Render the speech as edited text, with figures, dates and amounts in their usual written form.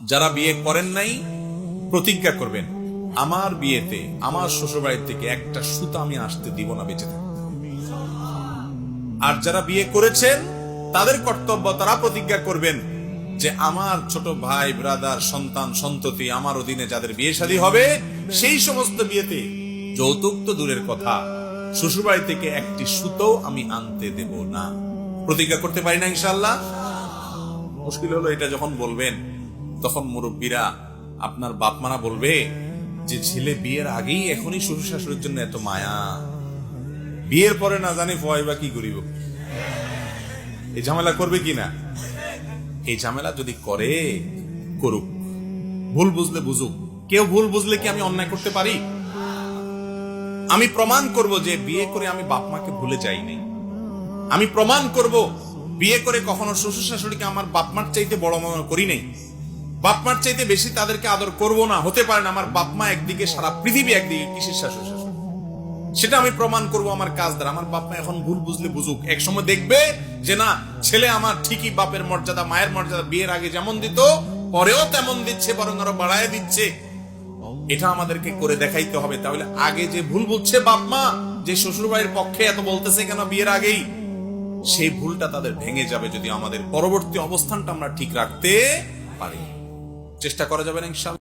যারা বিয়ে করেন নাই প্রতিজ্ঞা করবেন, আমার বিয়েতে আমার শ্বশুরবাড়ি থেকে একটা সুতা আমি আসতে দিব না বেঁচে থাকতে। আর যারা বিয়ে করেছেন তাদের কর্তব্য, তারা প্রতিজ্ঞা করবেন যে আমার ছোট ভাই ব্রাদার সন্তান সন্ততি আমার অধীনে যাদের বিয়ে শাদী হবে, সেই সমস্ত বিয়েতে যৌতুক তো দূরের কথা, শ্বশুরবাড়ি থেকে একটি সুতো আমি আনতে দেব না। প্রতিজ্ঞা করতে পারি না ইনশাআল্লাহ? মুশকিল হলো এটা যখন বলবেন তখন মুরব্বীরা আপনার বাপ মারা বলবে যে ছেলে বিয়ের আগেই এখনই শ্বশুর শাশুড়ির জন্য এত মায়া, বিয়ের পরে না জানি ফয়বা কি করিব। এই ঝামেলা করবে কিনা? এই ঝামেলা যদি করে করুক, ভুল বুঝলে বুঝুক। কেউ ভুল বুঝলে কি আমি অন্যায় করতে পারি? আমি প্রমাণ করব যে বিয়ে করে আমি বাপ মাকে ভুলে যাইনি। আমি প্রমাণ করব বিয়ে করে কখনো শ্বশুর শাশুড়িকে আমার বাপ মার চাইতে বড় মনে করি নাই, বাপ মার চাইতে বেশি তাদেরকে আদর করব না। হতে পারে না আমার বাপ মা একদিকে, সারা পৃথিবী একদিকে, কিসের শাশুড় শাশুড়ি, সেটা আমি প্রমাণ করব আমার কাজ দ্বারা। আমার বাপ মা এখন ভুল বুঝলে বুঝুক, এক সময় দেখবে যে না, ছেলে আমার ঠিকই বাপের মর্যাদা মায়ের মর্যাদা বিয়ের আগে যেমন দিত পরেও তেমন দিচ্ছে, বরং আরো বাড়ায় দিচ্ছে। এটা আমাদেরকে করে দেখাইতে হবে। তাহলে আগে যে ভুল বুঝছে বাপ মা, যে শ্বশুর বাড়ির পক্ষে এত বলতেছে কেন বিয়ের আগেই, সেই ভুলটা তাদের ভেঙে যাবে যদি আমাদের পরবর্তী অবস্থানটা আমরা ঠিক রাখতে পারি। চেষ্টা করা যাবে না ইনশাআল্লাহ।